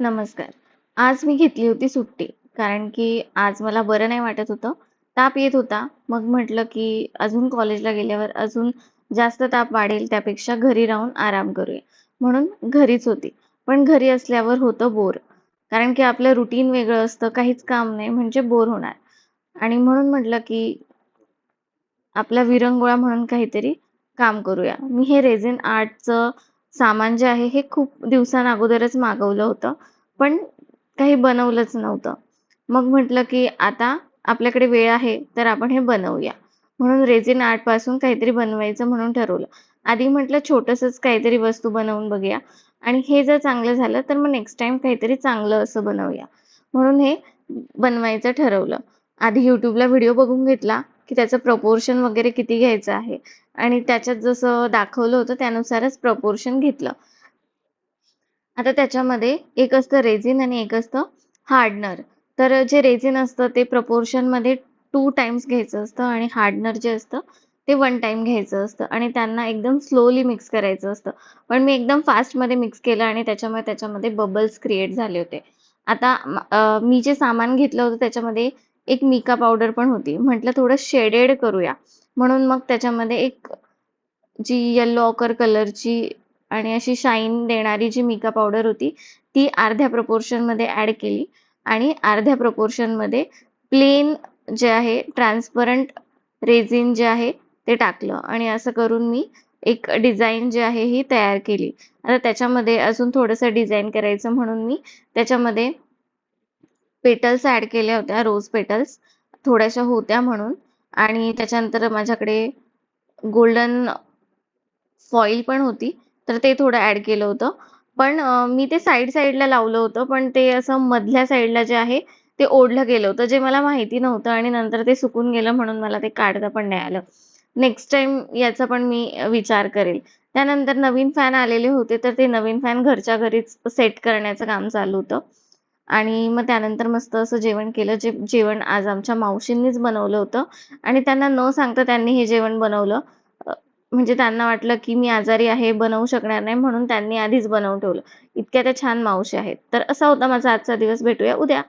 नमस्कार. आज मी घेतली होती सुट्टी. कारण की आज मला बरं नाही वाटत होतं. ताप येत होता. मग म्हटलं की अजून कॉलेजला गेल्यावर अजून जास्त ताप वाढेल त्यापेक्षा घरी राहून आराम करूया. म्हणून घरीच होती. पण घरी असल्यावर होतं बोर. कारण की आपलं रुटीन वेगळं असतं, काहीच काम नाही म्हणजे बोर होणार. आणि म्हणून म्हटलं की आपला विरंगुळा म्हणून काहीतरी काम करूया. मी हे रेझिन आर्टचं सामान जे आहे हे खूप दिवसांअगोदरच मागवलं होतं. पण काही बनवलंच नव्हतं. मग म्हटलं की आता आपल्याकडे वेळ आहे तर आपण हे बनवूया. म्हणून रेझिन आर्टपासून काहीतरी बनवायचं म्हणून ठरवलं. आधी म्हटलं छोटंसंच काहीतरी वस्तू बनवून बघूया आणि हे जर चांगलं झालं तर मग नेक्स्ट टाईम काहीतरी चांगलं असं बनवूया. म्हणून हे बनवायचं ठरवलं. आधी YouTubeला व्हिडिओ बघून घेतला की त्याचं प्रपोर्शन वगैरे किती घ्यायचं आहे आणि त्याच्यात जसं दाखवलं होतं त्यानुसारच प्रपोर्शन घेतलं. आता त्याच्यामध्ये एक असतं रेझिन आणि एक असतं हार्डनर. तर जे रेझिन असतं ते प्रपोर्शनमध्ये 2 टाइम्स घ्यायचं असतं आणि हार्डनर जे असतं ते 1 टाईम घ्यायचं असतं आणि त्यांना एकदम स्लोली मिक्स करायचं असतं. पण मी एकदम फास्टमध्ये मिक्स केलं आणि त्याच्यामुळे त्याच्यामध्ये बबल्स क्रिएट झाले होते. आता मी जे सामान घेतलं होतं त्याच्यामध्ये एक मिका पावडर पण होती. म्हटलं थोडं शेडेड करूया. म्हणून मग त्याच्यामध्ये एक जी येलो ऑकर कलरची आणि अशी शाईन देणारी जी मिका पावडर होती, ती अर्ध्या प्रपोर्शनमध्ये ॲड केली आणि अर्ध्या प्रपोर्शनमध्ये प्लेन जे आहे ट्रान्सपरंट रेझिन जे आहे ते टाकलं आणि असं करून मी एक डिझाइन जी आहे ही तयार केली. आता त्याच्यामध्ये अजून थोडंसं डिझाइन करायचं म्हणून मी त्याच्यामध्ये पेटल्स ॲड केल्या होत्या, रोज पेटल्स थोड्याशा होत्या म्हणून आणि त्याच्यानंतर माझ्याकडे गोल्डन फॉईल पण होती, तर ते थोडं ॲड केलं होतं. पण मी ते साइडला लावलं होतं, पण ते असं मधल्या साइडला जे आहे, ते ओढलं गेलं होतं, जे मला माहिती नव्हतं आणि नंतर ते सुकून गेलं म्हणून मला ते काढता पण नाही आलं. नेक्स्ट टाईम याचा पण मी विचार करेल. त्यानंतर नवीन फॅन आलेले होते, तर ते नवीन फॅन घरच्या घरीच सेट करण्याचं काम चालू होतं. आणि मग त्यानंतर मस्त असं जेवण केलं. जे जेवण आज आमच्या मावशींनीच बनवलं होतं आणि त्यांना न सांगता त्यांनी हे जेवण बनवलं. म्हणजे त्यांना वाटलं, की मी आजारी आहे, बनवू शकणार नाही म्हणून त्यांनी आधीच बनवून ठेवलं. इतक्या त्या छान मावशी आहेत. तर असा होता माझा आजचा दिवस. भेटूया उद्या.